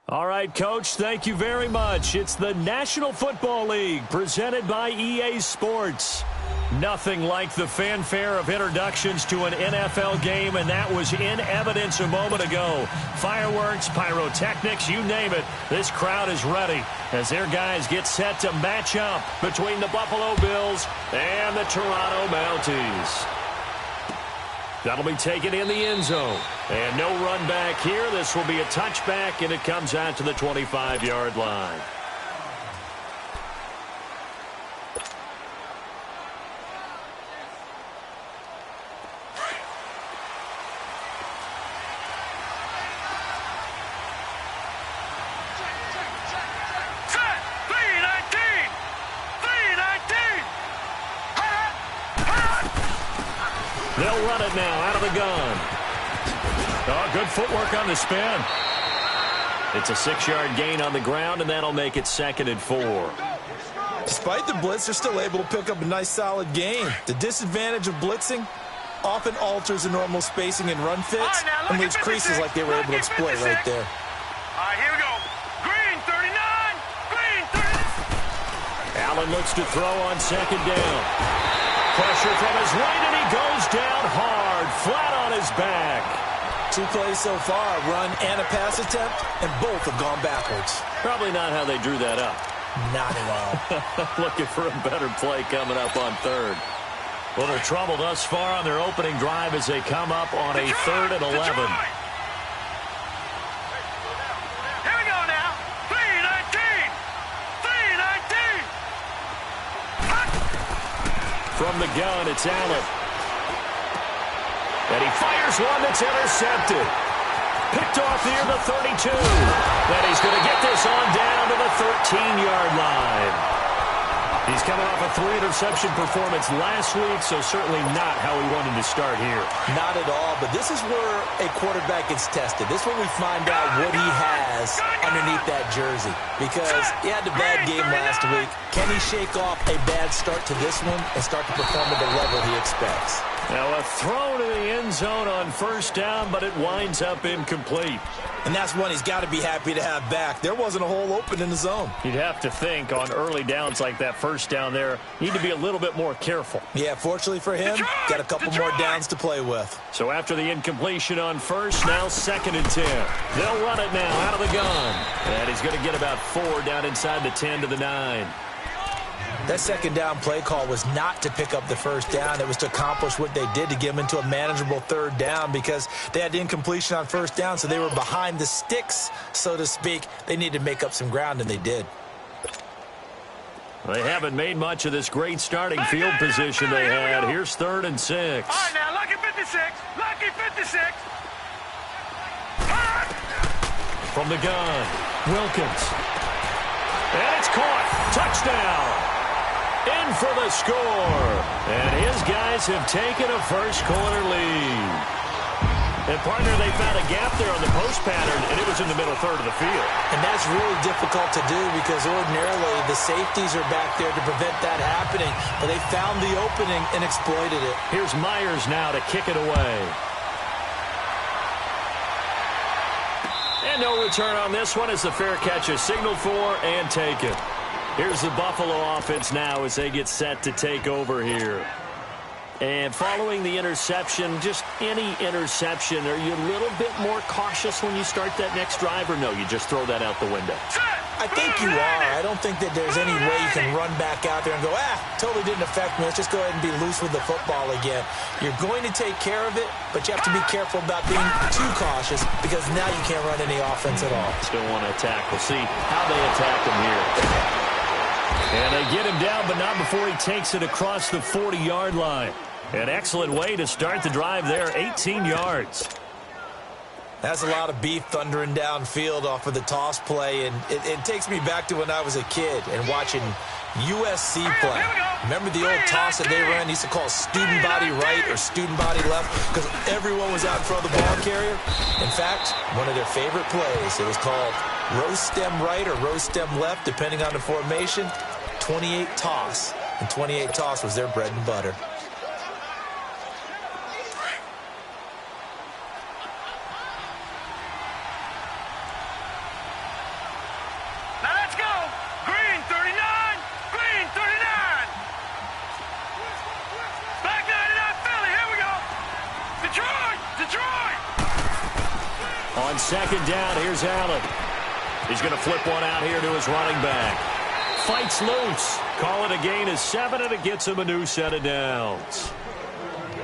All right, Coach, thank you very much. It's the National Football League presented by EA Sports. Nothing like the fanfare of introductions to an NFL game, and that was in evidence a moment ago. Fireworks, pyrotechnics, you name it. This crowd is ready as their guys get set to match up between the Buffalo Bills and the Toronto Mounties. That'll be taken in the end zone. And no run back here. This will be a touchback, and it comes out to the 25-yard line. They'll run it now out of the gun. Oh, good footwork on the spin. It's a 6-yard gain on the ground, and that'll make it 2nd and 4. Despite the blitz, they're still able to pick up a nice, solid gain. The disadvantage of blitzing often alters the normal spacing and run fits and leaves creases like they were able to exploit right there. All right, here we go. Green 39. Green 39. Allen looks to throw on 2nd down. Pressure from his right, and he goes down hard, flat on his back. 2 plays so far, run and a pass attempt, and both have gone backwards. Probably not how they drew that up. Not at all. Looking for a better play coming up on 3rd. Little trouble thus far on their opening drive as they come up on a 3rd and 11. Here we go now. 3-19. 3-19. From the gun, it's Allen. And he fires one that's intercepted. Picked off near the 32. And he's going to get this on down to the 13-yard line. He's coming off a 3-interception performance last week, so certainly not how he wanted to start here. Not at all, but this is where a quarterback gets tested. This is where we find out what he has underneath that jersey. Because he had a bad game last week. Can he shake off a bad start to this one and start to perform at the level he expects? Now a throw to the end zone on 1st down, but it winds up incomplete. And that's one he's got to be happy to have back. There wasn't a hole open in the zone. You'd have to think on early downs like that 1st down there, need to be a little bit more careful. Yeah, fortunately for him, got a couple more downs to play with. So after the incompletion on 1st, now 2nd and 10. They'll run it now out of the gun. And he's going to get about 4 down inside the 10 to the 9. That 2nd down play call was not to pick up the 1st down. It was to accomplish what they did to get them into a manageable 3rd down because they had incompletion on 1st down, so they were behind the sticks, so to speak. They needed to make up some ground, and they did. They haven't made much of this great starting field position they had. Here's 3rd and 6. All right, now, lucky 56. Lucky 56. From the gun, Wilkins. And it's caught. Touchdown. In for the score. And his guys have taken a first-quarter lead. And, partner, they found a gap there on the post pattern, and it was in the middle 3rd of the field. And that's really difficult to do because ordinarily the safeties are back there to prevent that happening. But they found the opening and exploited it. Here's Myers now to kick it away. And no return on this one as the fair catch is signaled for and taken. Here's the Buffalo offense now as they get set to take over here. And following the interception, just any interception, are you a little bit more cautious when you start that next drive, or no, you just throw that out the window? I think you are. I don't think that there's any way you can run back out there and go, totally didn't affect me. Let's just go ahead and be loose with the football again. You're going to take care of it, but you have to be careful about being too cautious because now you can't run any offense at all. Still want to attack. We'll see how they attack him here. And they get him down, but not before he takes it across the 40-yard line. An excellent way to start the drive there, 18 yards. That's a lot of beef thundering downfield off of the toss play, and it takes me back to when I was a kid and watching USC play. Remember the old toss that they ran? They used to call student body right or student body left because everyone was out in front of the ball carrier. In fact, one of their favorite plays, it was called rose stem right or rose stem left, depending on the formation, 28 toss. And 28 toss was their bread and butter. On second down, here's Allen. He's going to flip one out here to his running back. Fights loose. Call it a gain of 7, and it gets him a new set of downs.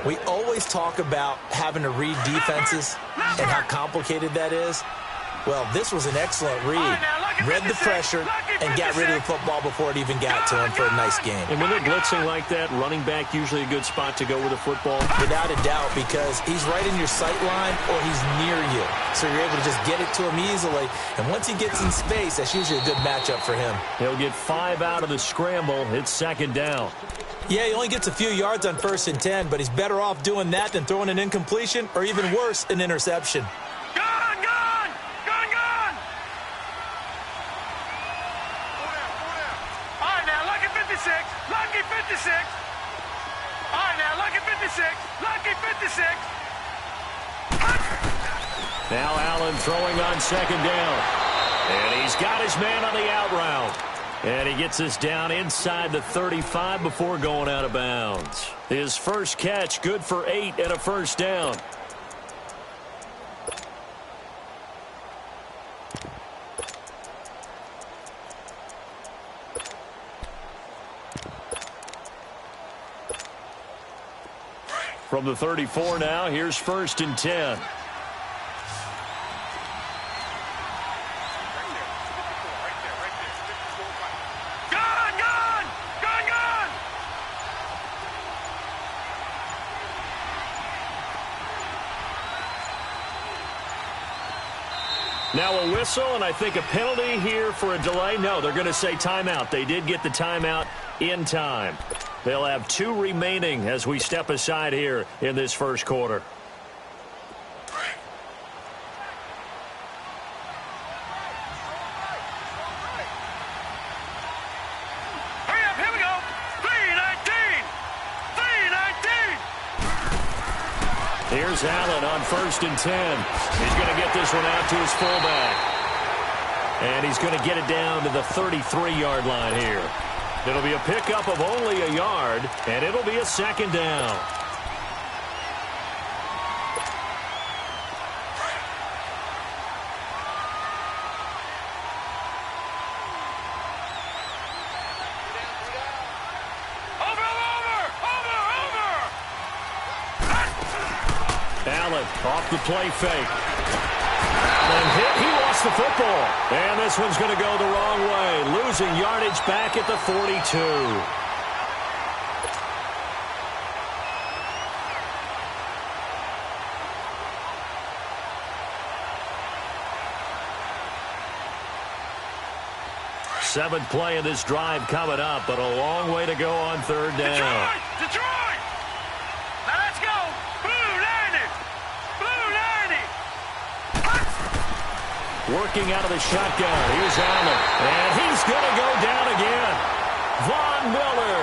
We always talk about having to read defenses and how complicated that is. Well, this was an excellent read. Read the pressure and got rid of the football before it even got to him for a nice game. And when they're blitzing like that, running back usually a good spot to go with the football. Without a doubt, because he's right in your sight line or he's near you. So you're able to just get it to him easily. And once he gets in space, that's usually a good matchup for him. He'll get 5 out of the scramble. It's second down. Yeah, he only gets a few yards on 1st and 10, but he's better off doing that than throwing an incompletion or even worse, an interception. Lucky 56. All right, now, lucky 56. Lucky 56. Now Allen throwing on second down. And he's got his man on the out route. And he gets this down inside the 35 before going out of bounds. His first catch, good for 8 and a first down. From the 34 now, here's 1st and 10. Now a whistle, and I think a penalty here for a delay. No, they're going to say timeout. They did get the timeout in time. They'll have 2 remaining as we step aside here in this first quarter. Hurry up, here we go. 3:19. 3:19. Here's Allen on 1st and 10. He's going to get this one out to his fullback. And he's going to get it down to the 33-yard line here. It'll be a pickup of only a yard, and it'll be a second down. Allen off the play fake. And he lost the football. And this one's going to go the wrong way. Losing yardage back at the 42. Seventh play of this drive coming up, but a long way to go on 3rd down. Detroit! Now let's go! Blue 90! Blue 90! Working out of the shotgun. Here's Allen. And he's going to go down again. Von Miller.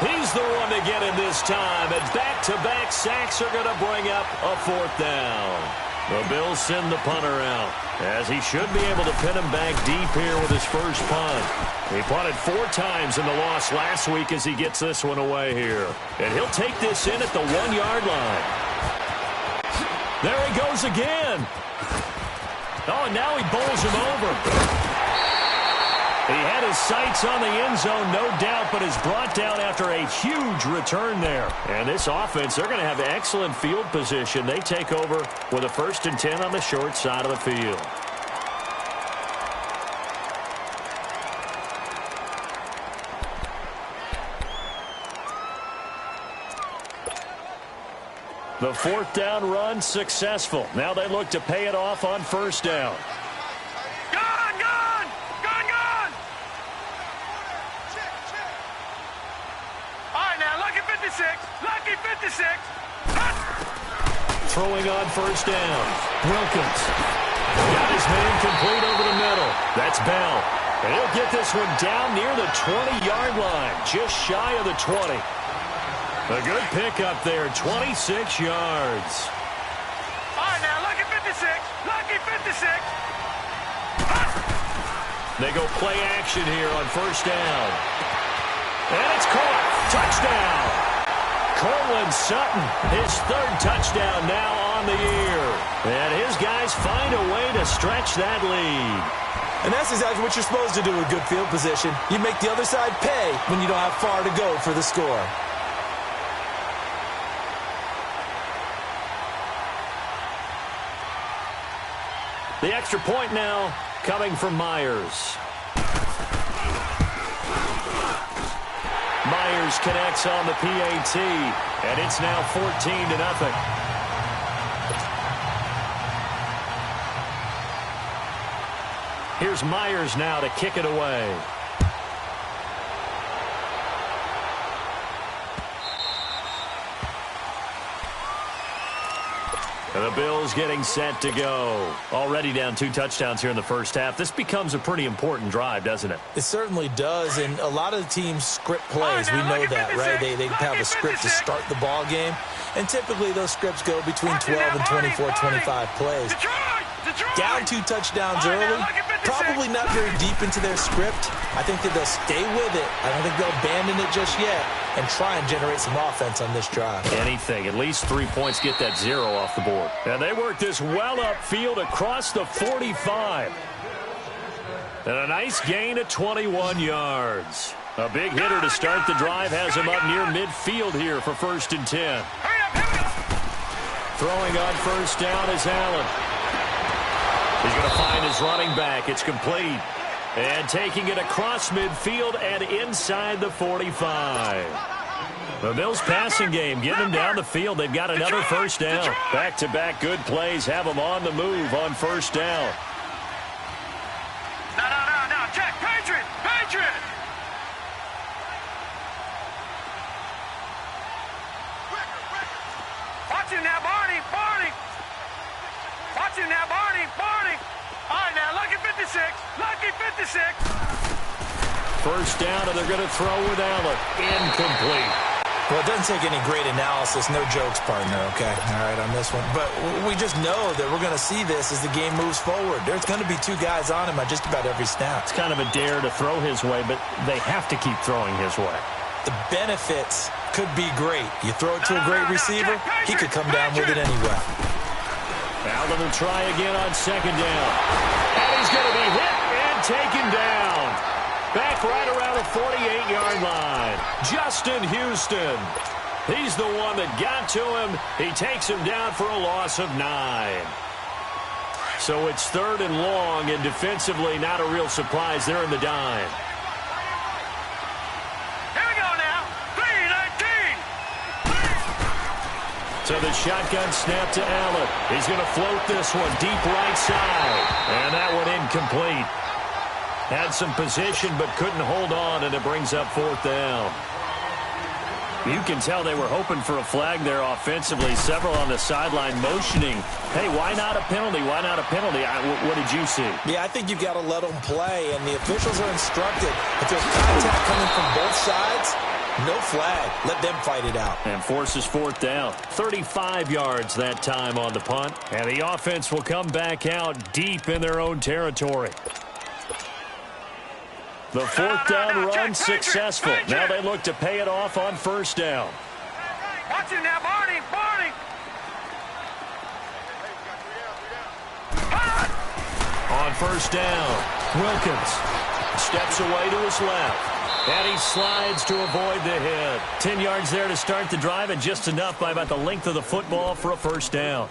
He's the one to get him this time. And back-to-back sacks are going to bring up a 4th down. The Bills send the punter out, as he should be able to pin him back deep here with his first punt. He punted 4 times in the loss last week as he gets this one away here. And he'll take this in at the 1-yard line. There he goes again. Oh, and now he bowls him over. He had his sights on the end zone, no doubt, but is brought down after a huge return there. And this offense, they're going to have excellent field position. They take over with a 1st and 10 on the short side of the field. The 4th down run successful. Now they look to pay it off on 1st down. Lucky 56. Throwing on 1st down. Wilkins. Got his man complete over the middle. That's Bell. And he'll get this one down near the 20-yard line. Just shy of the 20. A good pickup there. 26 yards. All right, now, lucky 56. Lucky 56. They go play action here on 1st down. And it's caught. Touchdown. Cortland Sutton, his 3rd touchdown now on the year. And his guys find a way to stretch that lead. And that's exactly what you're supposed to do with good field position. You make the other side pay when you don't have far to go for the score. The extra point now coming from Myers. Myers connects on the PAT, and it's now 14-0. Here's Myers now to kick it away. And the Bills getting set to go. Already down 2 touchdowns here in the first half. This becomes a pretty important drive, doesn't it? It certainly does, and a lot of the teams script plays. We know that, right? They have a script to start the ball game, and typically those scripts go between 12 and 24, 25 plays. Down 2 touchdowns early, probably not very deep into their script. I think that they'll stay with it. I don't think they'll abandon it just yet and try and generate some offense on this drive. Anything. At least 3 points, get that 0 off the board. And they work this well upfield across the 45. And a nice gain of 21 yards. A big hitter to start the drive has him up near midfield here for 1st and 10. Throwing on first down is Allen. He's going to find his running back. It's complete. And taking it across midfield and inside the 45. The Bills passing game, getting them down the field. They've got another first down. Back-to-back good plays have them on the move on first down. No, check. Patriot. Watch him now, Barney. Watch him now, Barney. All right, now, lucky 56. First down, and they're going to throw with Allen. Incomplete. Well, it doesn't take any great analysis. No jokes, partner, okay? All right, on this one. But we just know that we're going to see this as the game moves forward. There's going to be 2 guys on him at just about every snap. It's kind of a dare to throw his way, but they have to keep throwing his way. The benefits could be great. You throw it to a great receiver, he could come down with it anyway. Allen will try again on second down. And he's going to be hit and taken down. Back right around the 48-yard line. Justin Houston. He's the one that got to him. He takes him down for a loss of 9. So it's 3rd and long, and defensively not a real surprise. They're in the dime. Here we go now. 3-19. So the shotgun snap to Allen. He's going to float this one deep right side. And that one incomplete. Had some position but couldn't hold on, and it brings up 4th down. You can tell they were hoping for a flag there offensively. Several on the sideline motioning. Hey, why not a penalty? Why not a penalty? What did you see? Yeah, I think you've got to let them play, and the officials are instructed. If there's contact coming from both sides, no flag. Let them fight it out. And forces 4th down. 35 yards that time on the punt. And the offense will come back out deep in their own territory. The 4th down run successful. Now they look to pay it off on first down. Watch him now, Barney. On first down, Wilkins steps away to his left. And he slides to avoid the hit. 10 yards there to start the drive, and just enough by about the length of the football for a first down.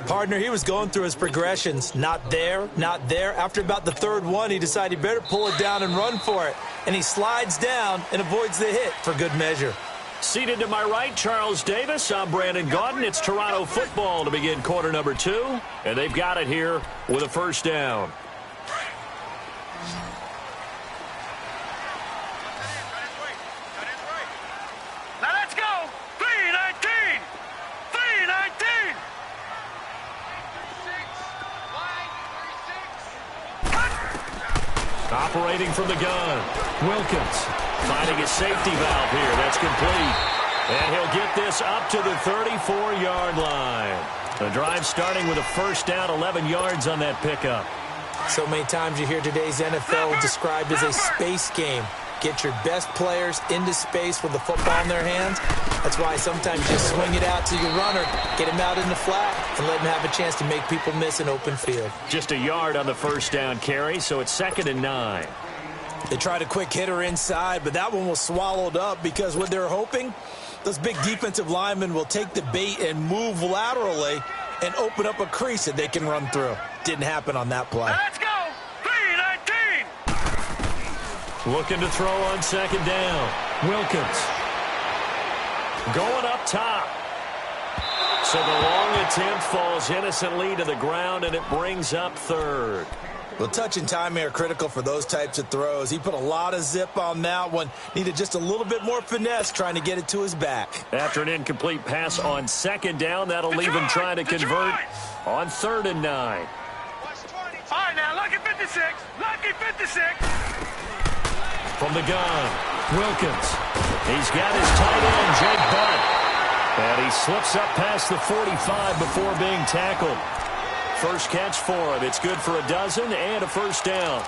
Partner, he was going through his progressions. Not there, not there. After about the 3rd one, he decided he better pull it down and run for it. And he slides down and avoids the hit for good measure. Seated to my right, Charles Davis. I'm Brandon Gaudin. It's Toronto football to begin quarter number 2. And they've got it here with a first down. Now let's go. 3-19. Operating from the gun. Wilkins finding a safety valve here. That's complete. And he'll get this up to the 34-yard line. The drive starting with a first down, 11 yards on that pickup. So many times you hear today's NFL described as a space game. Get your best players into space with the football in their hands. That's why sometimes you just swing it out to your runner, get him out in the flat, and let him have a chance to make people miss an open field. Just a yard on the first down carry, so it's 2nd and 9. They tried a quick hitter inside, but that one was swallowed up because what they're hoping, those big defensive linemen will take the bait and move laterally and open up a crease that they can run through. Didn't happen on that play. Let's go. 3-19. Looking to throw on 2nd down. Wilkins. Going up top. So the long attempt falls innocently to the ground, and it brings up 3rd. Well, touch and time are critical for those types of throws. He put a lot of zip on that one. Needed just a little bit more finesse trying to get it to his back. After an incomplete pass on 2nd down, that'll leave him trying to convert on 3rd and 9. All right, now, lucky 56. Lucky 56. From the gun, Wilkins. He's got his tight end, Jake Butt. And he slips up past the 45 before being tackled. First catch for him. It's good for a dozen and a first down.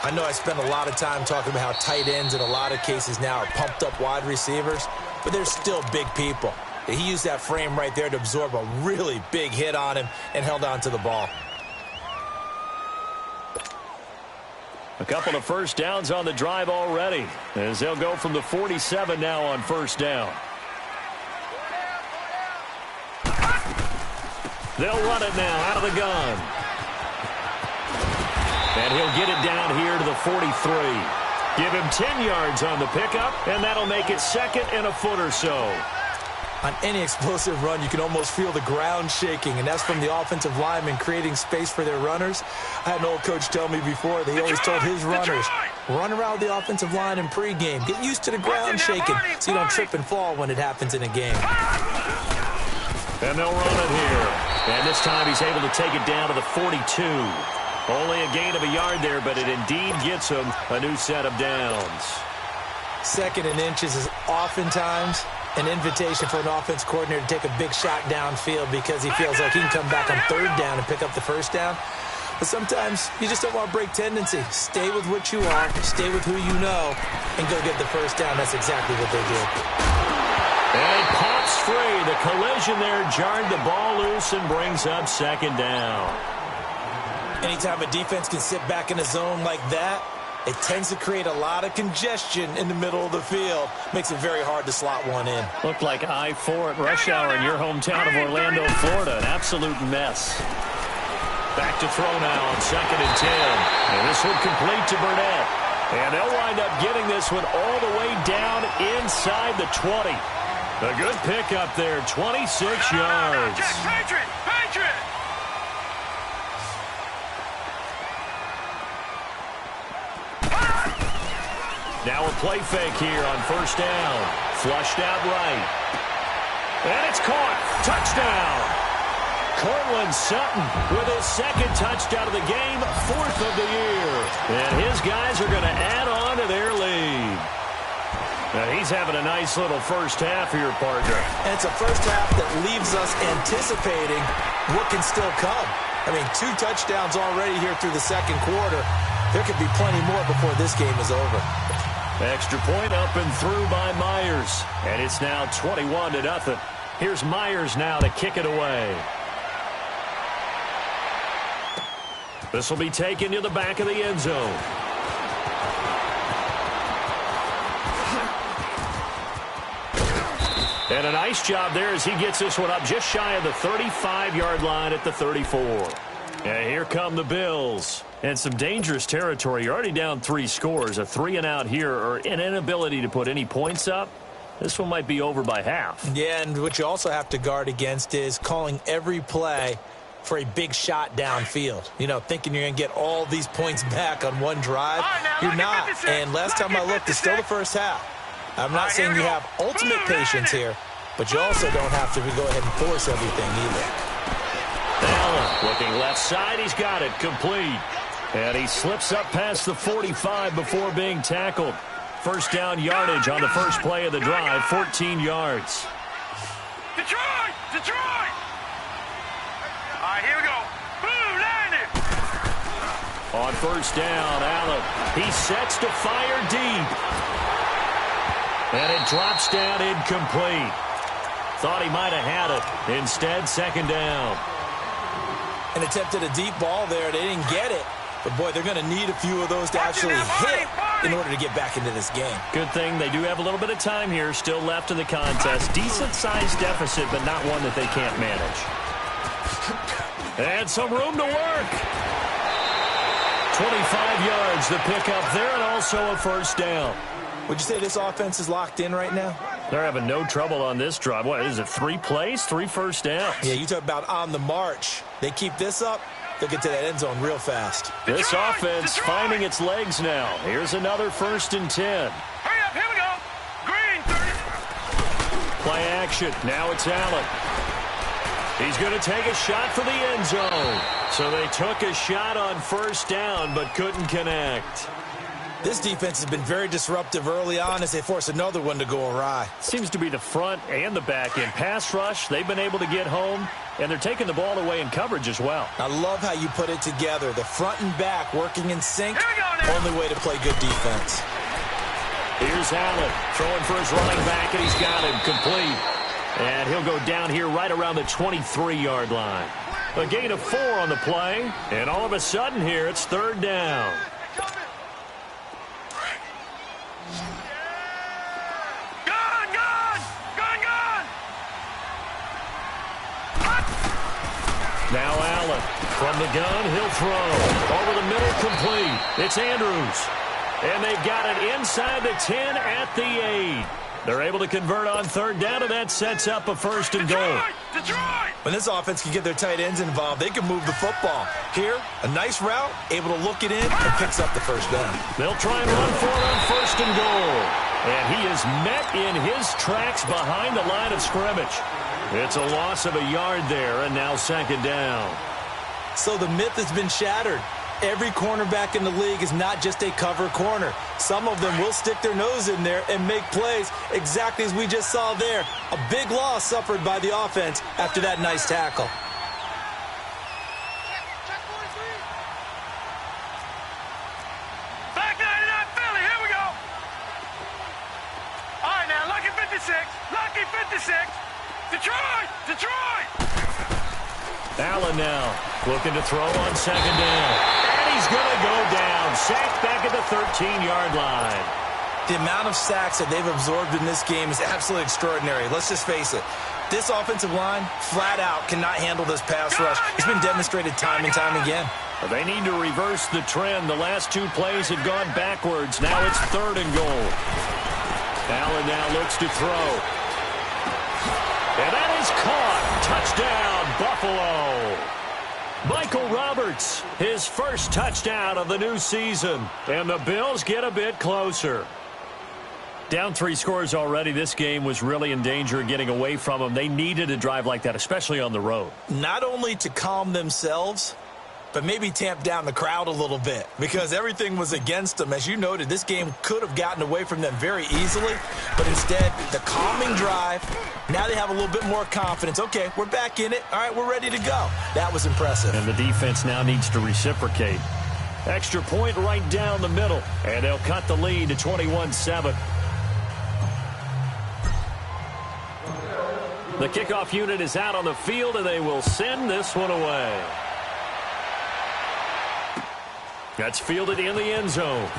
I know I spend a lot of time talking about how tight ends in a lot of cases now are pumped up wide receivers, but they're still big people. He used that frame right there to absorb a really big hit on him and held on to the ball. A couple of first downs on the drive already, as they'll go from the 47 now on first down. They'll run it now out of the gun. And he'll get it down here to the 43. Give him 10 yards on the pickup, and that'll make it 2nd and a foot or so. On any explosive run, you can almost feel the ground shaking, and that's from the offensive linemen creating space for their runners. I had an old coach tell me before that he always told his runners, run around the offensive line in pregame. Get used to the ground shaking so you don't trip and fall when it happens in a game. And they'll run it here. And this time he's able to take it down to the 42. Only a gain of a yard there, but it indeed gets him a new set of downs. 2nd and inches is oftentimes an invitation for an offense coordinator to take a big shot downfield because he feels like he can come back on 3rd down and pick up the first down. But sometimes you just don't want to break tendency. Stay with what you are, stay with who you know, and go get the first down. That's exactly what they did. And it pops free. The collision there jarred the ball loose and brings up 2nd down. Anytime a defense can sit back in a zone like that, it tends to create a lot of congestion in the middle of the field. Makes it very hard to slot one in. Looked like I-4 at rush hour in your hometown of Orlando, Florida. An absolute mess. Back to throw now on 2nd and 10. And this one complete to Burnett. And they'll wind up getting this one all the way down inside the 20. A good pickup there, 26 yards. Patriot! Patriot! Now a play fake here on first down. Flushed out right. And it's caught. Touchdown. Cortland Sutton with his 2nd touchdown of the game, 4th of the year. And his guys are going to add on to their lead. Now he's having a nice little first half here, partner. And it's a first half that leaves us anticipating what can still come. I mean, 2 touchdowns already here through the 2nd quarter. There could be plenty more before this game is over. Extra point up and through by Myers. And it's now 21-0. Here's Myers now to kick it away. This will be taken to the back of the end zone. And a nice job there as he gets this one up just shy of the 35-yard line at the 34. And here come the Bills. And some dangerous territory. You're already down 3 scores. A 3-and-out here, or an inability to put any points up. This one might be over by half. Yeah, and what you also have to guard against is calling every play for a big shot downfield. You know, thinking you're going to get all these points back on one drive. You're not. And last time I looked, it's still the first half. I'm not saying you have ultimate patience here, but you also don't have to go ahead and force everything either. Allen looking left side. He's got it complete. And he slips up past the 45 before being tackled. First down yardage on the first play of the drive, 14 yards. Detroit! Detroit! All right, here we go. Boom, landed! On first down, Allen. He sets to fire deep. And it drops down incomplete. Thought he might have had it. Instead, second down. And attempted a deep ball there. They didn't get it. But, boy, they're going to need a few of those to actually hit in order to get back into this game. Good thing they do have a little bit of time here still left in the contest. Decent-sized deficit, but not one that they can't manage. And some room to work. 25 yards the pickup there, and also a first down. Would you say this offense is locked in right now? They're having no trouble on this drive. What is it, 3 plays, 3 first downs? Yeah, you talk about on the march. They keep this up, they'll get to that end zone real fast. This offense finding its legs now. Here's another 1st and 10. Hurry up, here we go. Green, 30. Play action. Now it's Allen. He's going to take a shot for the end zone. So they took a shot on first down, but couldn't connect. This defense has been very disruptive early on as they force another one to go awry. Seems to be the front and the back end. Pass rush, they've been able to get home, and they're taking the ball away in coverage as well. I love how you put it together. The front and back working in sync. Here we go now. Only way to play good defense. Here's Allen throwing for his running back, and he's got him complete. And he'll go down here right around the 23-yard line. A gain of 4 on the play, and all of a sudden here it's 3rd down. Now Allen from the gun, he'll throw. Over the middle, complete. It's Andrews. And they've got it inside the 10 at the 8. They're able to convert on 3rd down, and that sets up a 1st and goal. Detroit! When this offense can get their tight ends involved, they can move the football. Here, a nice route, able to look it in, and picks up the 1st down. They'll try and run for it on 1st and goal. And he is met in his tracks behind the line of scrimmage. It's a loss of a yard there, and now 2nd down. So the myth has been shattered. Every cornerback in the league is not just a cover corner. Some of them will stick their nose in there and make plays exactly as we just saw there. A big loss suffered by the offense after that nice tackle. Back 99 Philly, here we go. All right, now, Lucky 56. Lucky 56. Detroit! Detroit! Allen now looking to throw on 2nd down. And he's going to go down. Sacked back at the 13-yard line. The amount of sacks that they've absorbed in this game is absolutely extraordinary. Let's just face it. This offensive line, flat out, cannot handle this pass rush. It's been demonstrated time and time again. They need to reverse the trend. The last 2 plays have gone backwards. Now it's 3rd and goal. Allen now looks to throw. And that is caught. Touchdown, Buffalo. Michael Roberts, his first touchdown of the new season. And the Bills get a bit closer. Down 3 scores already. This game was really in danger of getting away from them. They needed a drive like that, especially on the road. Not only to calm themselves, but maybe tamp down the crowd a little bit because everything was against them. As you noted, this game could have gotten away from them very easily, but instead, the calming drive, now they have a little bit more confidence. Okay, we're back in it. All right, we're ready to go. That was impressive. And the defense now needs to reciprocate. Extra point right down the middle, and they'll cut the lead to 21-7. The kickoff unit is out on the field, and they will send this one away. That's fielded in the end zone.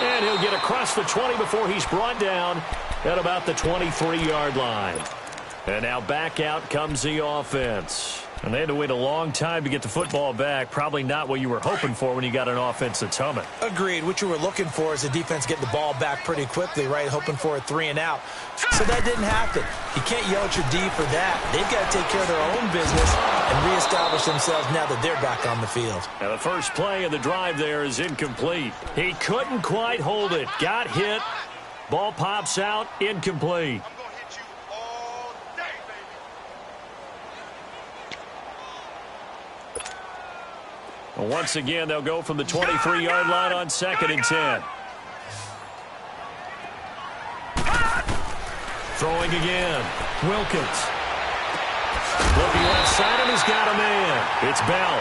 And he'll get across the 20 before he's brought down at about the 23-yard line. And now back out comes the offense. And they had to wait a long time to get the football back. Probably not what you were hoping for when you got an offense that's humming. Agreed. What you were looking for is the defense getting the ball back pretty quickly, right? Hoping for a 3 and out. So that didn't happen. You can't yell at your D for that. They've got to take care of their own business and reestablish themselves now that they're back on the field. Now the first play of the drive there is incomplete. He couldn't quite hold it. Got hit. Ball pops out. Incomplete. Once again, they'll go from the 23-yard line on 2nd and 10. Throwing again. Wilkins. Looking left inside him. He's got a man. It's Bell.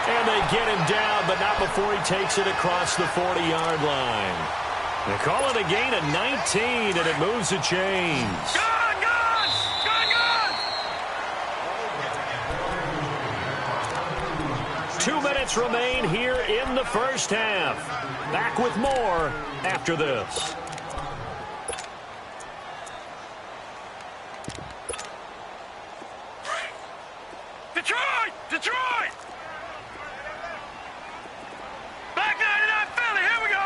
And they get him down, but not before he takes it across the 40-yard line. They call it a gain of 19, and it moves the chains. Gone, gone! Gone, gone! 2 minutes remain here in the first half. Back with more after this. Detroit! Detroit! Back 99 Philly, here we go!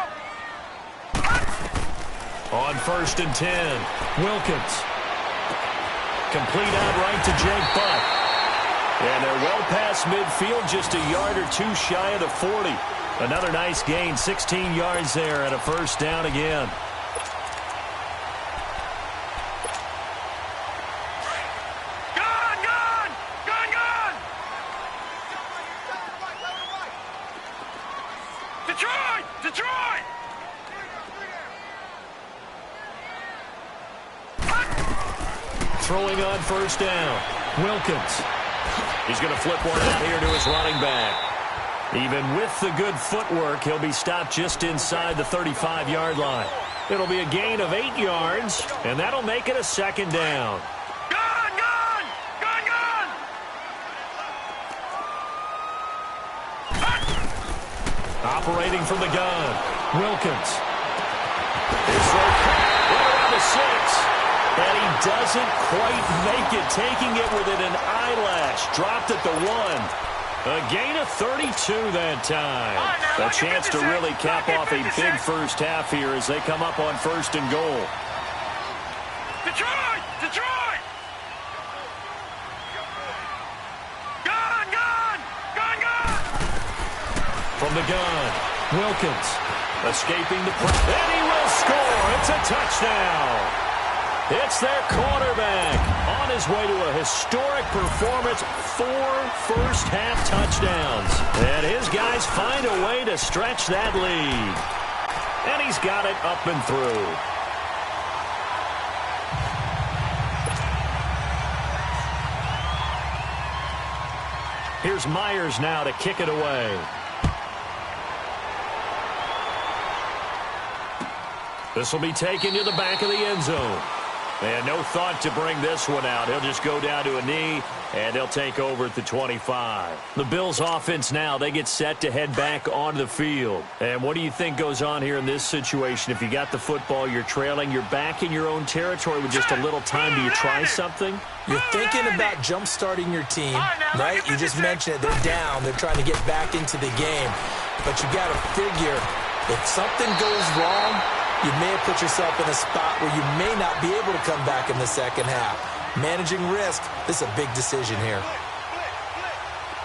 On 1st and 10, Wilkins. Complete out right to Jake Butt. And they're well past midfield, just a yard or two shy of the 40. Another nice gain, 16 yards there, and a first down again. Gone, gone! Gone, gone! Detroit! Detroit! Throwing on first down, Wilkins. He's going to flip one out here to his running back. Even with the good footwork, he'll be stopped just inside the 35-yard line. It'll be a gain of 8 yards, and that'll make it a second down. Gone, gone! Gone, gone! Operating from the gun, Wilkins. His throw right around the 6. And he doesn't quite make it, taking it within an eyelash. Dropped at the 1. A gain of 32 that time. A chance to really cap off a big first half here as they come up on 1st and goal. Detroit! Detroit! Gone, gone! Gone, gone! From the gun, Wilkins escaping the press. And he will score. It's a touchdown. It's their quarterback on his way to a historic performance, 4 first-half touchdowns. And his guys find a way to stretch that lead. And he's got it up and through. Here's Myers now to kick it away. This will be taken to the back of the end zone. They had no thought to bring this one out. He'll just go down to a knee, and they'll take over at the 25. The Bills' offense now, they get set to head back onto the field. And what do you think goes on here in this situation? If you got the football, you're trailing, you're back in your own territory with just a little time. Do you try something? You're thinking about jump-starting your team, right? You just mentioned it. They're down. They're trying to get back into the game. But you got to figure, if something goes wrong, you may have put yourself in a spot where you may not be able to come back in the second half. Managing risk, this is a big decision here.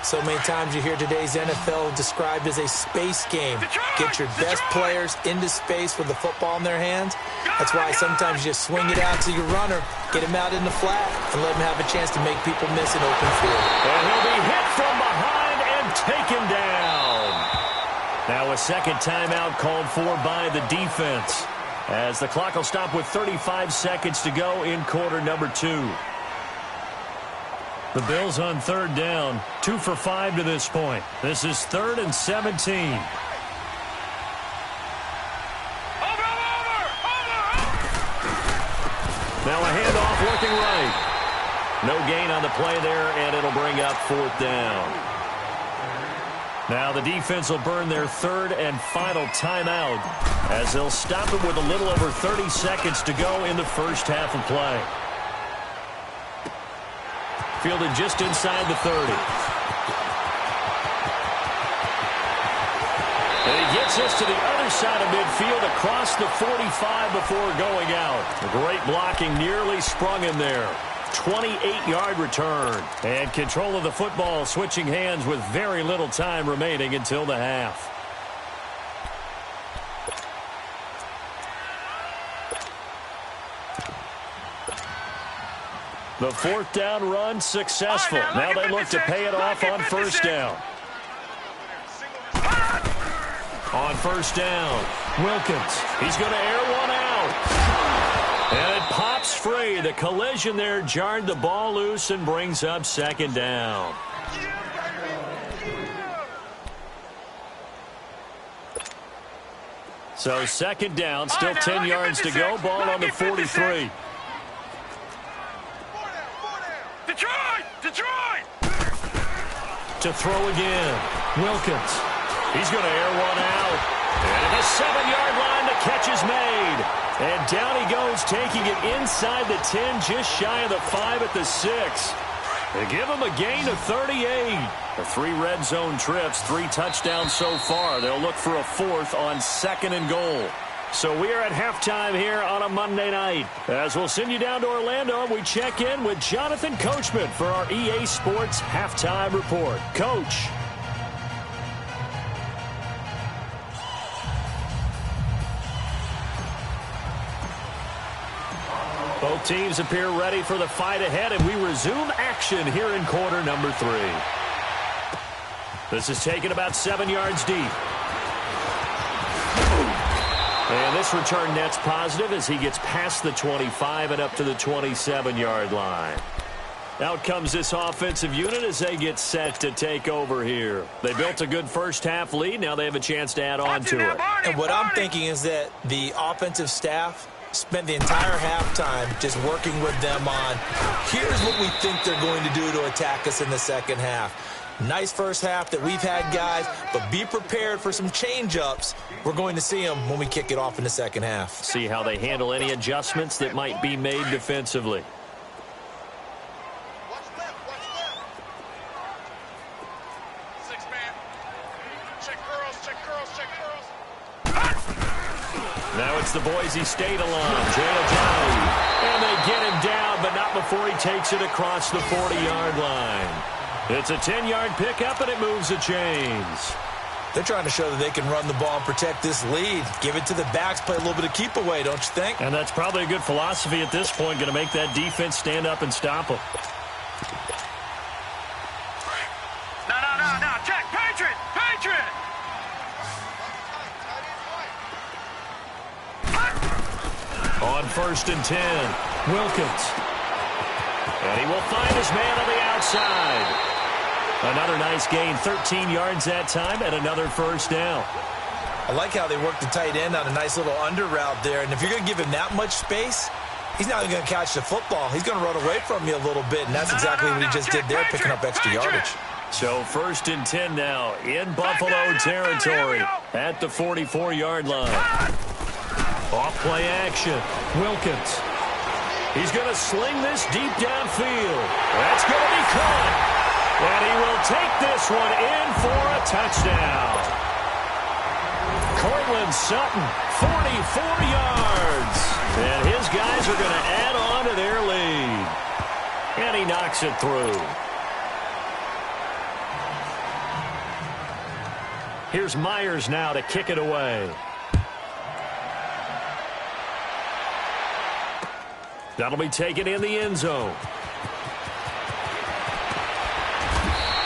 So many times you hear today's NFL described as a space game. Get your best players into space with the football in their hands. That's why sometimes you just swing it out to your runner, get him out in the flat, and let him have a chance to make people miss an open field. And he'll be hit from behind and taken down. Now a second timeout called for by the defense, as the clock will stop with 35 seconds to go in quarter number 2. The Bills on 3rd down, 2 for 5 to this point. This is 3rd and 17. Now a handoff working right. No gain on the play there, and it'll bring up 4th down. Now the defense will burn their 3rd and final timeout, as they'll stop it with a little over 30 seconds to go in the first half of play. Fielded just inside the 30. And he gets us to the other side of midfield across the 45 before going out. A great blocking nearly sprung in there. 28-yard return. And control of the football switching hands with very little time remaining until the half. The 4th down run successful. Now they look to pay it off on 1st down. On 1st down, Wilkins. He's going to air one out. And it pops breaks free. The collision there jarred the ball loose and brings up second down. So second down, still 10 yards to go. Ball on the 43. Detroit! To throw again. Wilkins. He's going to air one out. And at the 7-yard line, the catch is made. And down he goes, taking it inside the 10, just shy of the 5 at the 6. They give him a gain of 38. The 3 red zone trips, 3 touchdowns so far. They'll look for a 4th on 2nd and goal. So we are at halftime here on a Monday night. As we'll send you down to Orlando, we check in with Jonathan Coachman for our EA Sports Halftime Report. Coach. Both teams appear ready for the fight ahead, and we resume action here in quarter number 3. This is taken about 7 yards deep. And this return net's positive as he gets past the 25 and up to the 27-yard line. Out comes this offensive unit as they get set to take over here. They built a good first-half lead. Now they have a chance to add on to it. And what I'm thinking is that the offensive staff spent the entire halftime just working with them on, here's what we think they're going to do to attack us in the second half. Nice first half that we've had, guys, but be prepared for some change-ups. We're going to see them when we kick it off in the second half. See how they handle any adjustments that might be made defensively. Now it's the Boise State alum, Jay Ajayi. And they get him down, but not before he takes it across the 40-yard line. It's a 10-yard pickup, and it moves the chains. They're trying to show that they can run the ball and protect this lead. Give it to the backs, play a little bit of keep away, don't you think? And that's probably a good philosophy at this point, going to make that defense stand up and stop them. No. Check. Patriot. On 1st and 10, Wilkins. And he will find his man on the outside. Another nice gain, 13 yards that time, and another first down. I like how they work the tight end on a nice little under route there. And if you're going to give him that much space, he's not even going to catch the football. He's going to run away from you a little bit, and that's exactly what he just did there, picking up extra yardage. So 1st and 10 now in Buffalo territory at the 44-yard line. Off play action. Wilkins. He's going to sling this deep downfield. That's going to be caught. And he will take this one in for a touchdown. Cortland Sutton, 44 yards. And his guys are going to add on to their lead. And he knocks it through. Here's Myers now to kick it away. That'll be taken in the end zone.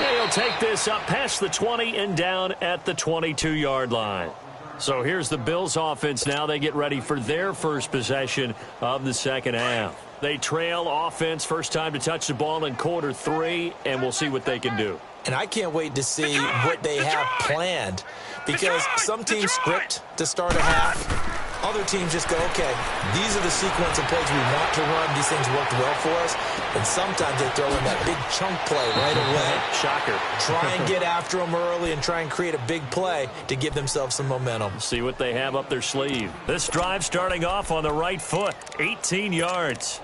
And he'll take this up past the 20 and down at the 22-yard line. So here's the Bills offense now. They get ready for their first possession of the second half. They trail offense, first time to touch the ball in quarter 3, and we'll see what they can do. And I can't wait to see what they have planned, because some teams script to start a half. Other teams just go, okay, these are the sequence of plays we want to run. These things worked well for us. And sometimes they throw in that big chunk play right away. Shocker. Try and get after them early and try and create a big play to give themselves some momentum. See what they have up their sleeve. This drive starting off on the right foot, 18 yards.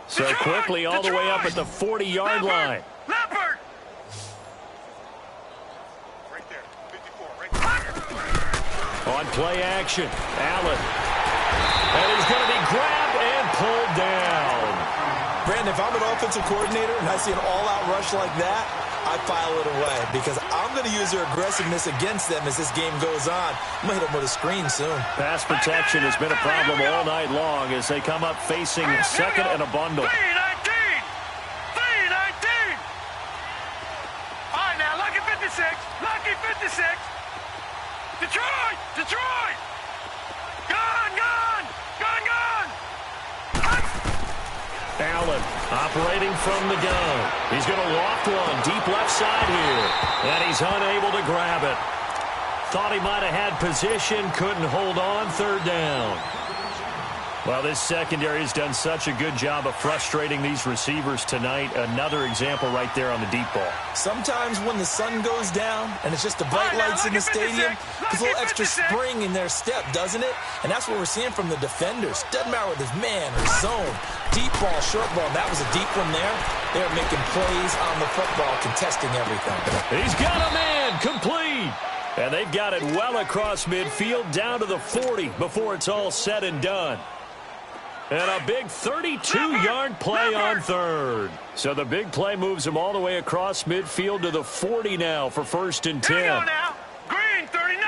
So quickly all the way up at the 40-yard line. Leopard! Right there, 54, right there. On play action, Allen. And he's going to be grabbed and pulled down. Brandon, if I'm an offensive coordinator and I see an all-out rush like that, I file it away, because I'm going to use their aggressiveness against them as this game goes on. I'm going to hit them with a screen soon. Pass protection has been a problem all night long as they come up facing second and a bundle. 3-19! All right, now look at 56. Allen operating from the gun. He's going to loft one deep left side here. And he's unable to grab it. Thought he might have had position, couldn't hold on, third down. Well, this secondary has done such a good job of frustrating these receivers tonight. Another example right there on the deep ball. Sometimes when the sun goes down and it's just the bright lights in the stadium, there's a little extra spring in their step, doesn't it? And that's what we're seeing from the defenders. Doesn't matter whether it's man or zone. Deep ball, short ball. That was a deep one there. They're making plays on the football, contesting everything. He's got a man, complete. And they've got it well across midfield down to the 40 before it's all said and done. And a big 32-yard play on third. So the big play moves them all the way across midfield to the 40 now for 1st and 10. Here we go now. Green, 39.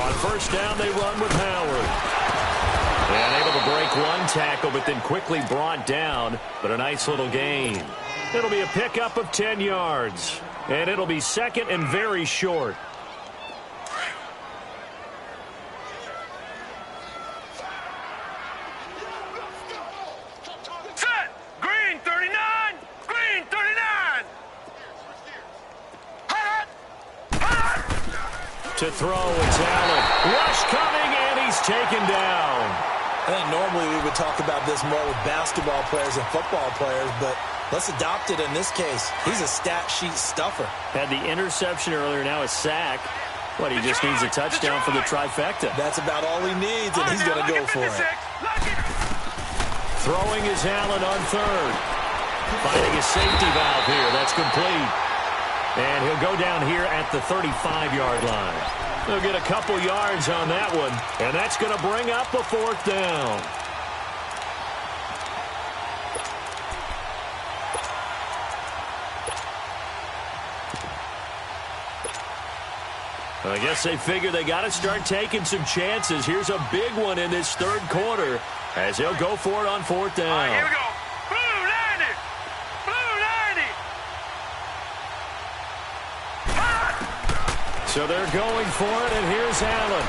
On first down, they run with Howard. And able to break one tackle, but then quickly brought down. But a nice little gain. It'll be a pickup of 10 yards. And it'll be 2nd and very short. To throw, it's Allen. Rush coming, and he's taken down. I think normally we would talk about this more with basketball players and football players, but let's adopt it in this case. He's a stat sheet stuffer. Had the interception earlier, now a sack. What, he just needs a touchdown for the trifecta. That's about all he needs, and he's going to go for it. Throwing is Allen on third. Finding a safety valve here. That's complete. And he'll go down here at the 35-yard line. They'll get a couple yards on that one, and that's going to bring up a 4th down. I guess they figure they got to start taking some chances. Here's a big one in this third quarter as they'll go for it on 4th down. All right, here we go. Blue 90. So they're going for it, and here's Allen.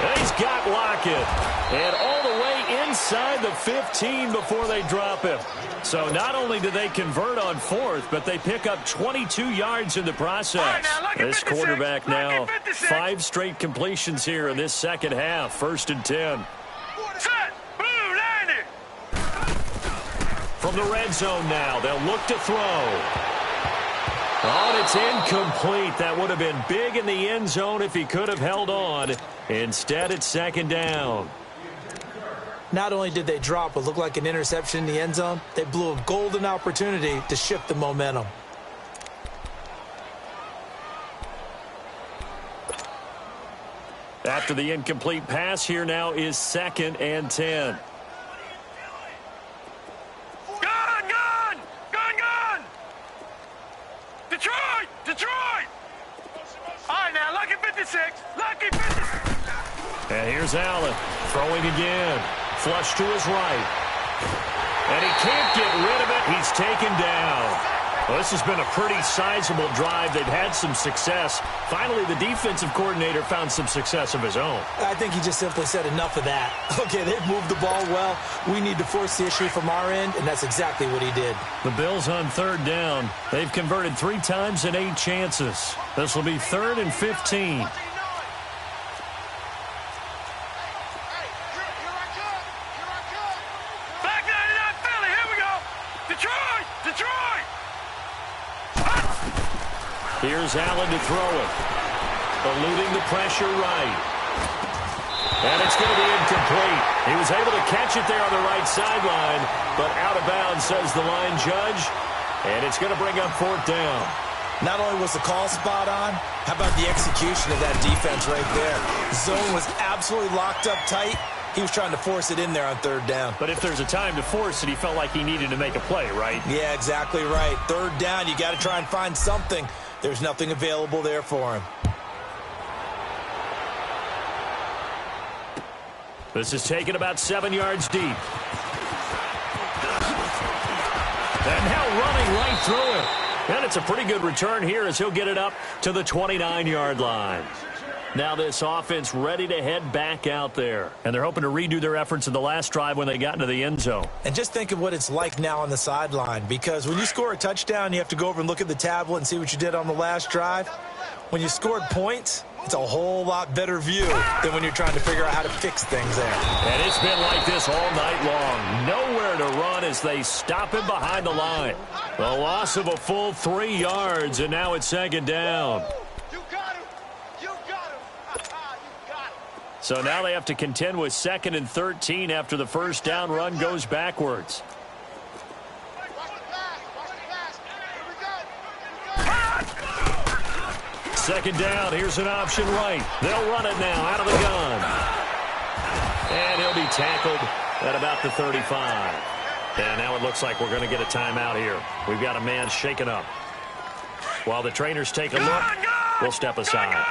And he's got Lockett. And all the way inside the 15 before they drop him. So not only do they convert on 4th, but they pick up 22 yards in the process. Right, now, this quarterback now, 5 straight completions here in this second half. 1st and 10. Set. Blue 90. From the red zone now, they'll look to throw. Oh, and it's incomplete. That would have been big in the end zone if he could have held on. Instead, it's 2nd down. Not only did they drop what looked like an interception in the end zone, they blew a golden opportunity to shift the momentum. After the incomplete pass, here now is 2nd and 10. Detroit! All right, now, Lucky 56. Lucky 56. And here's Allen throwing again. Flush to his right. And he can't get rid of it. He's taken down. Well, this has been a pretty sizable drive. They've had some success. Finally, the defensive coordinator found some success of his own. I think he just simply said enough of that. Okay, they've moved the ball well. We need to force the issue from our end, and that's exactly what he did. The Bills on 3rd down. They've converted 3 times in 8 chances. This will be 3rd and 15. Back 99 Philly, here we go. Detroit! Here's Allen to throw it. Eluding the pressure right. And it's going to be incomplete. He was able to catch it there on the right sideline, but out of bounds, says the line judge. And it's going to bring up 4th down. Not only was the call spot on, how about the execution of that defense right there? Zone was absolutely locked up tight. He was trying to force it in there on 3rd down. But if there's a time to force it, he felt like he needed to make a play, right? Yeah, exactly right. 3rd down, you got to try and find something. There's nothing available there for him. This is taken about 7 yards deep. And now running right through it. And it's a pretty good return here as he'll get it up to the 29-yard line. Now this offense ready to head back out there. And they're hoping to redo their efforts in the last drive when they got into the end zone. And just think of what it's like now on the sideline, because when you score a touchdown, you have to go over and look at the tablet and see what you did on the last drive. When you scored points, it's a whole lot better view than when you're trying to figure out how to fix things there. And it's been like this all night long. Nowhere to run as they stop him behind the line. The loss of a full 3 yards, and now it's second down. So now they have to contend with 2nd and 13 after the first down run goes backwards. Second down, here's an option right. They'll run it now out of the gun. And he'll be tackled at about the 35. And now it looks like we're going to get a timeout here. We've got a man shaken up. While the trainers take a look, we'll step aside.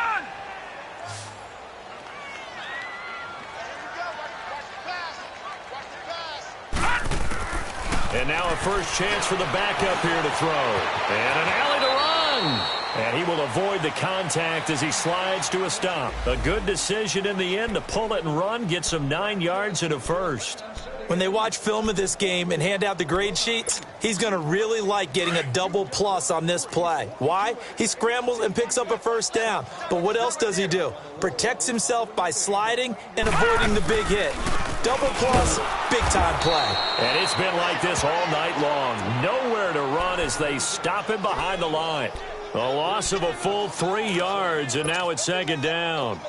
And now a first chance for the backup here to throw. And an alley to run. And he will avoid the contact as he slides to a stop. A good decision in the end to pull it and run, get some 9 yards and a first. When they watch film of this game and hand out the grade sheets, he's going to really like getting a double plus on this play. Why? He scrambles and picks up a first down. But what else does he do? Protects himself by sliding and avoiding the big hit. Double plus, big-time play. And it's been like this all night long. Nowhere to run as they stop him behind the line. A loss of a full 3 yards, and now it's second down.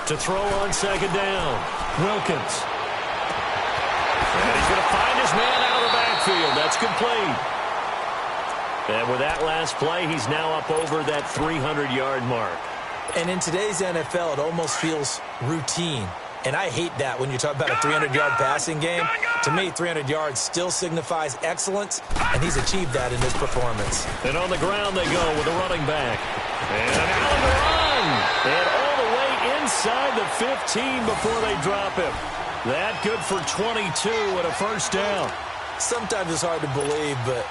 To throw on second down, Wilkins. And he's going to find his man out of the backfield. That's complete. And with that last play, he's now up over that 300-yard mark. And in today's NFL, it almost feels routine. And I hate that when you talk about a 300-yard passing game. To me, 300 yards still signifies excellence, and he's achieved that in his performance. And on the ground they go with the running back. And an alley to run. And all the way inside the 15 before they drop him. That good for 22 and a first down. Sometimes it's hard to believe, but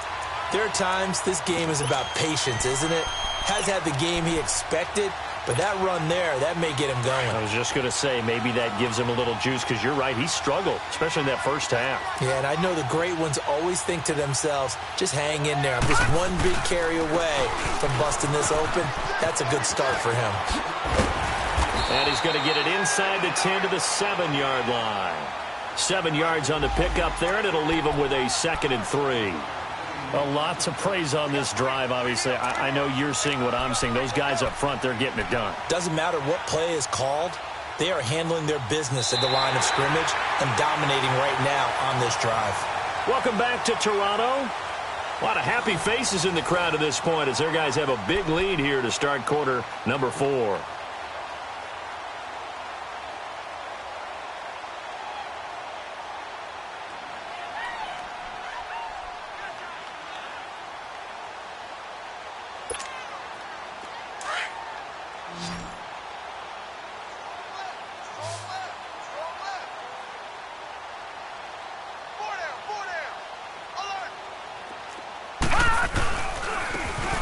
there are times this game is about patience, isn't it? Has had the game he expected, but that run there, that may get him going. I was just going to say, maybe that gives him a little juice, because you're right, he struggled, especially in that first half. Yeah, and I know the great ones always think to themselves, just hang in there. I'm just one big carry away from busting this open. That's a good start for him. And he's going to get it inside the 10 to the 7-yard line. 7 yards on the pickup there, and it'll leave him with a 2nd and 3. A lot to praise on this drive, obviously. I know you're seeing what I'm seeing. Those guys up front, they're getting it done. Doesn't matter what play is called. They are handling their business at the line of scrimmage and dominating right now on this drive. Welcome back to Toronto. A lot of happy faces in the crowd at this point as their guys have a big lead here to start quarter number 4.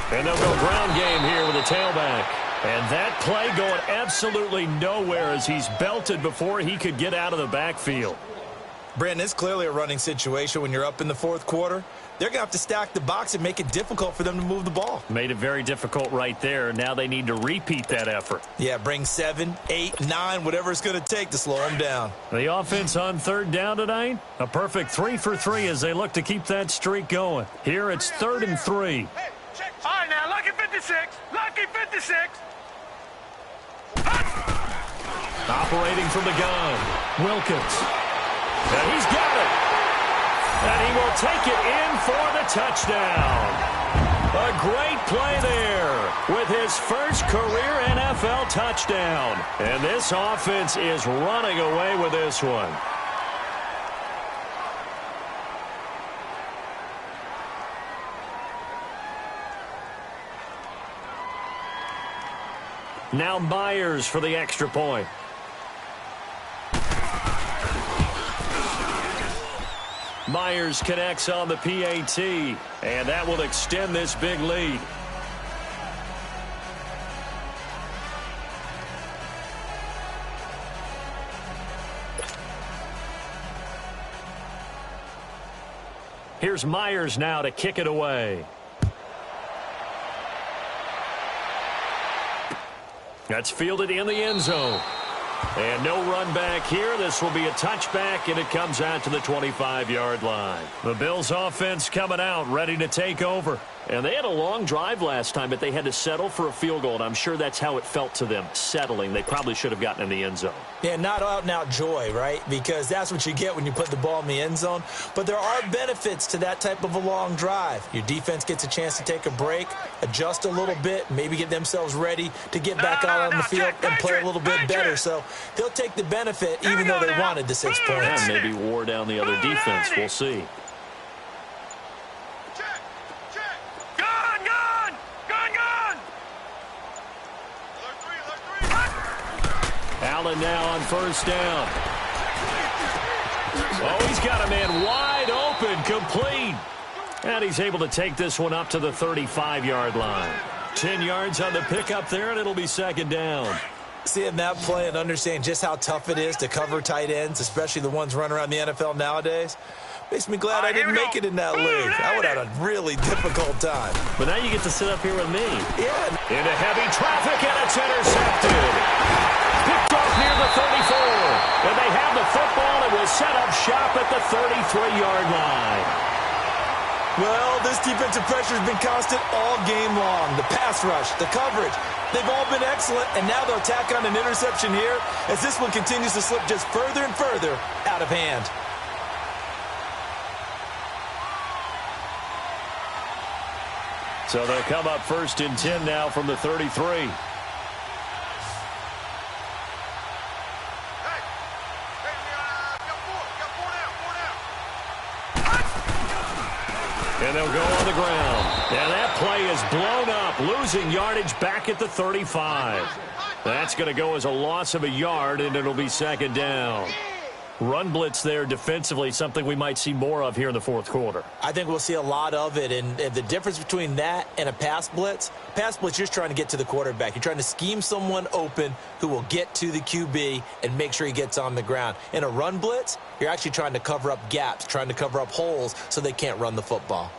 And they'll go ground game here with a tailback. And that play going absolutely nowhere as he's belted before he could get out of the backfield. Brandon, it's clearly a running situation when you're up in the fourth quarter. They're going to have to stack the box and make it difficult for them to move the ball. Made it very difficult right there. Now they need to repeat that effort. Yeah, bring 7, 8, 9, whatever it's going to take to slow them down. The offense on third down tonight, a perfect 3 for 3 as they look to keep that streak going. Here it's 3rd and 3. All right, now, lucky 56. Lucky 56. Operating from the gun, Wilkins. And he's got it. And he will take it in for the touchdown. A great play there with his first career NFL touchdown. And this offense is running away with this one. Now Myers for the extra point. Myers connects on the PAT, and that will extend this big lead. Here's Myers now to kick it away. That's fielded in the end zone. And no run back here. This will be a touchback, and it comes out to the 25-yard line. The Bills' offense coming out, ready to take over. And they had a long drive last time, but they had to settle for a field goal, and I'm sure that's how it felt to them, settling. They probably should have gotten in the end zone. Yeah, not out-and-out joy, right? Because that's what you get when you put the ball in the end zone. But there are benefits to that type of a long drive. Your defense gets a chance to take a break, adjust a little bit, maybe get themselves ready to get back out on the field and play a little bit better. So they'll take the benefit even though they wanted the 6 points. And maybe wore down the other defense. We'll see. Allen now on first down. Oh, he's got a man wide open, complete. And he's able to take this one up to the 35-yard line. 10 yards on the pickup there, and it'll be second down. Seeing that play and understanding just how tough it is to cover tight ends, especially the ones running around the NFL nowadays, makes me glad I didn't make it in that league. I would have had a really difficult time. But now you get to sit up here with me. Yeah. Into heavy traffic, and it's intercepted. Picked off near the 34. And they have the football and will set up shop at the 33-yard line. Well, this defensive pressure has been constant all game long. The pass rush, the coverage, they've all been excellent, and now they'll tack on an interception here as this one continues to slip just further and further out of hand. So they'll come up first and 10 now from the 33. And they'll go on the ground. And that play is blown up, losing yardage back at the 35. That's going to go as a loss of a yard, and it'll be second down. Run blitz there defensively, something we might see more of here in the fourth quarter. I think we'll see a lot of it, and the difference between that and a pass blitz, you're just trying to get to the quarterback. You're trying to scheme someone open who will get to the QB and make sure he gets on the ground. In a run blitz, you're actually trying to cover up gaps, trying to cover up holes so they can't run the football.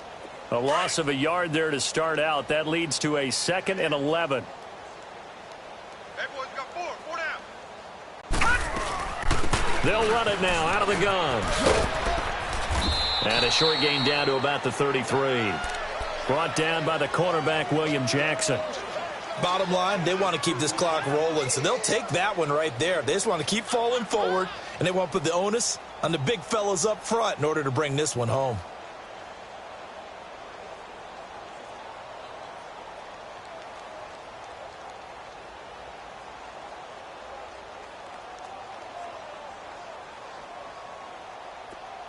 A loss of a yard there to start out. That leads to a 2nd and 11. They'll run it now out of the gun. And a short gain down to about the 33. Brought down by the cornerback, William Jackson. Bottom line, they want to keep this clock rolling, so they'll take that one right there. They just want to keep falling forward, and they want to put the onus on the big fellas up front in order to bring this one home.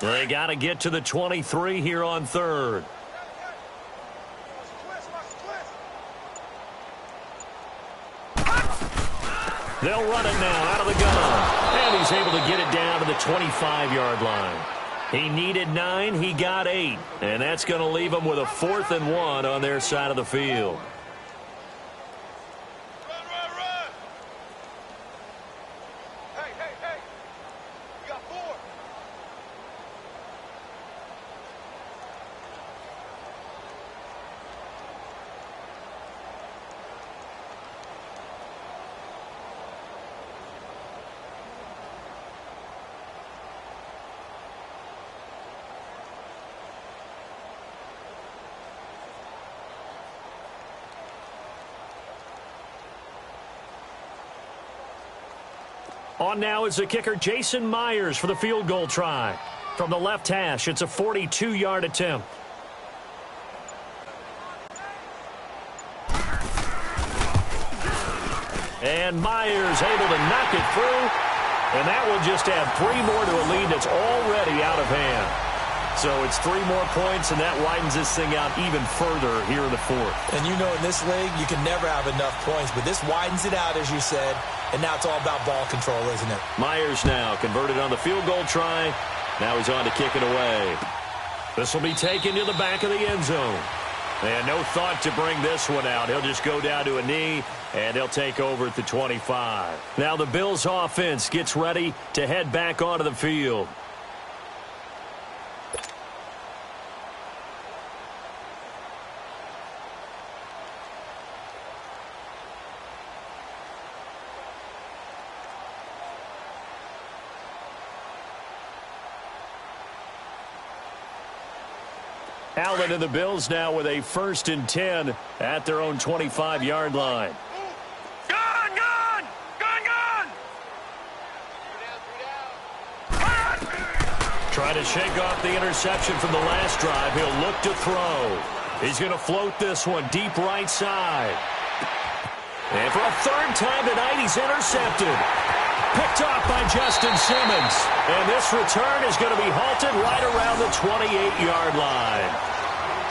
They got to get to the 23 here on third. They'll run it now out of the gun. And he's able to get it down to the 25-yard line. He needed 9, he got 8. And that's going to leave him with a 4th and 1 on their side of the field. On now is the kicker, Jason Myers, for the field goal try. From the left hash, it's a 42-yard attempt. And Myers able to knock it through. And that will just add 3 more to a lead that's already out of hand. So it's 3 more points, and that widens this thing out even further here in the fourth. And you know in this league, you can never have enough points, but this widens it out, as you said, and now it's all about ball control, isn't it? Myers now converted on the field goal try, Now he's on to kick it away. This will be taken to the back of the end zone. And no thought to bring this one out. He'll just go down to a knee, and he'll take over at the 25. Now the Bills offense gets ready to head back onto the field. Allen and the Bills now with a 1st and 10 at their own 25-yard line. Gun, gun! Gun, gun! Trying to shake off the interception from the last drive. He'll look to throw. He's going to float this one deep right side. And for a 3rd time tonight, he's intercepted. Picked off by Justin Simmons. And this return is going to be halted right around the 28-yard line.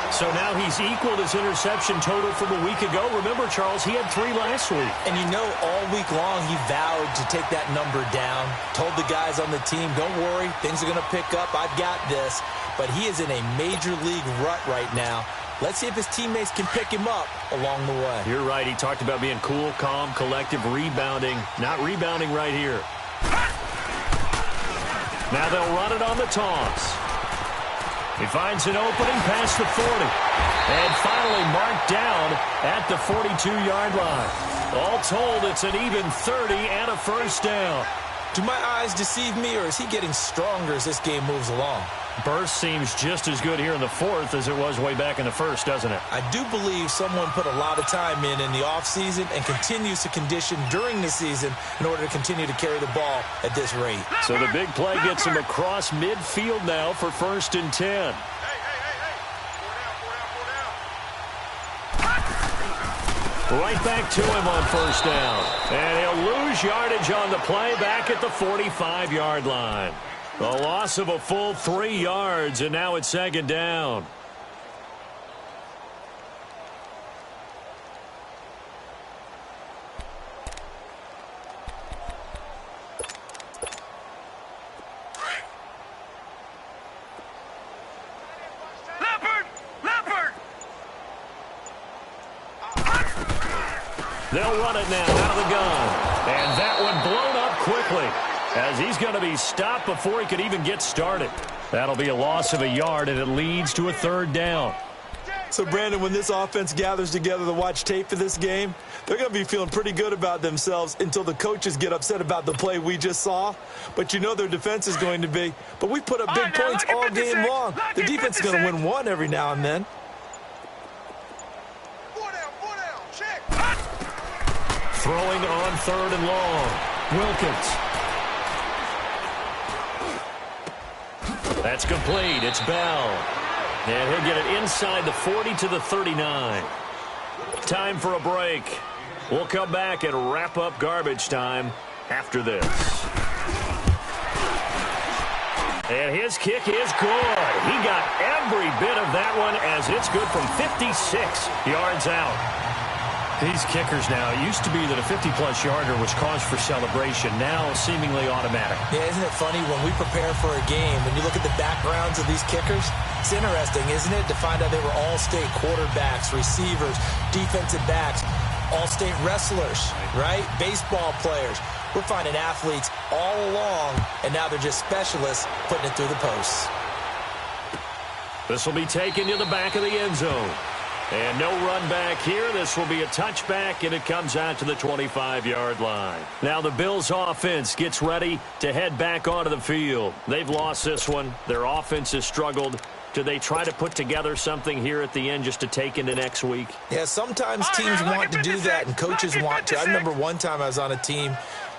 So now he's equaled his interception total from a week ago. Remember, Charles, he had 3 last week. And you know, all week long he vowed to take that number down. Told the guys on the team, don't worry, things are going to pick up. I've got this. But he is in a major league rut right now. Let's see if his teammates can pick him up along the way. You're right. He talked about being cool, calm, collective, rebounding. Not rebounding right here. Now they'll run it on the toss. He finds an opening past the 40. And finally marked down at the 42-yard line. All told, it's an even 30 and a 1st down. Do my eyes deceive me, or is he getting stronger as this game moves along? Burst seems just as good here in the 4th as it was way back in the 1st, doesn't it? I do believe someone put a lot of time in the offseason and continues to condition during the season in order to continue to carry the ball at this rate. So the big play gets him across midfield now for 1st and 10. Right back to him on 1st down. And he'll lose yardage on the play back at the 45-yard line. The loss of a full 3 yards, and now it's 2nd down. Leopard! Leopard! They'll run it now out of the gun. And that one blown up quickly, as he's going to be stopped before he could even get started. That'll be a loss of a yard, and it leads to a 3rd down. So, Brandon, when this offense gathers together to watch tape for this game, they're going to be feeling pretty good about themselves until the coaches get upset about the play we just saw. But you know their defense is going to be. But we put up big points all game long. The defense is going to win one every now and then. Check. Throwing on 3rd and long. Wilkins. That's complete. It's Bell. And he'll get it inside the 40 to the 39. Time for a break. We'll come back and wrap up garbage time after this. And his kick is good. He got every bit of that one as it's good from 56 yards out. These kickers now, it used to be that a 50-plus yarder was cause for celebration. Now seemingly automatic. Yeah, isn't it funny when we prepare for a game, when you look at the backgrounds of these kickers, it's interesting, isn't it, to find out they were all-state quarterbacks, receivers, defensive backs, all-state wrestlers, right? Baseball players. We're finding athletes all along, and now they're just specialists putting it through the posts. This will be taken to the back of the end zone. And no run back here. This will be a touchback, and it comes out to the 25-yard line. Now the Bills' offense gets ready to head back onto the field. They've lost this one. Their offense has struggled. Do they try to put together something here at the end just to take into next week? Yeah, sometimes teams want to do that, and coaches want to. I remember one time I was on a team,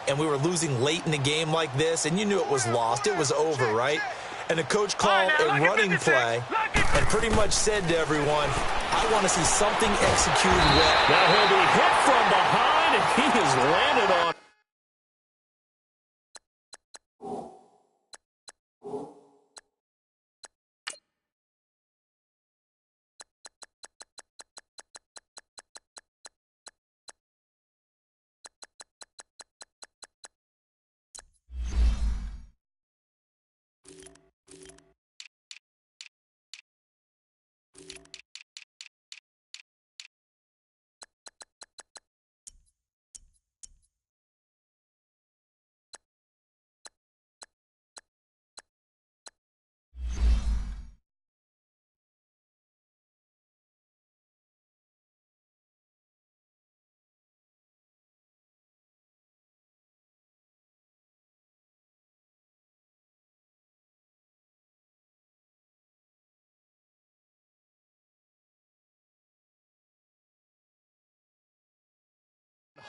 and we were losing late in the game like this, and you knew it was lost. It was over, right? And the coach called a running play and pretty much said to everyone, I want to see something executed well. Now he'll be hit from behind, and he has landed on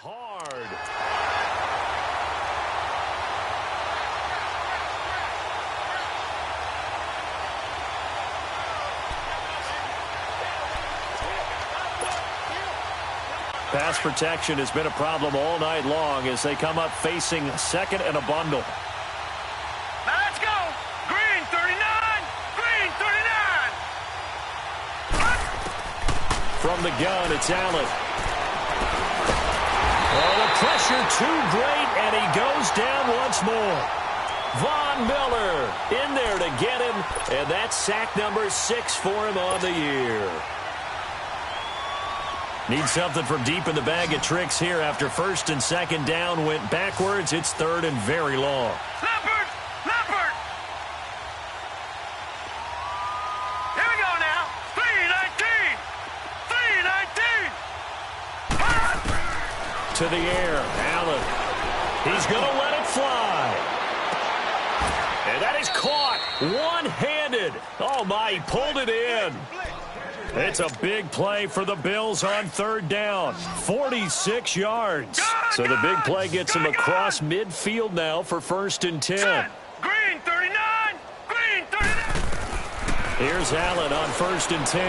hard. Pass protection has been a problem all night long as they come up facing second and a bundle. Now let's go. Green 39. Green 39. From the gun, it's Allen. Oh, the pressure too great, and he goes down once more. Von Miller in there to get him, and that's sack number 6 for him on the year. Need something from deep in the bag of tricks here after first and second down went backwards. It's third and very long. Leopard! Leopard! Here we go now. 319. 319. To the air, Allen. He's going to let it fly. And that is caught one-handed. Oh, my, he pulled it in. It's a big play for the Bills on third down. 46 yards. So the big play gets him across midfield now for first and 10. Green 39. Green 39. Here's Allen on first and 10.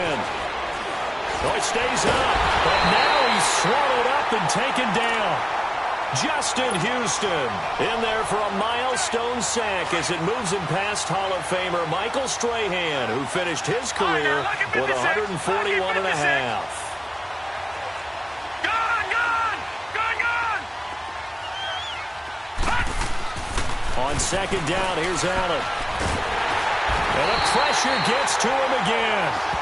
Oh, it stays up. But now he's swallowed up and taken down. Justin Houston in there for a milestone sack as it moves him past Hall of Famer Michael Strahan, who finished his career with 141 and a half. On second down, here's Allen. And the pressure gets to him again.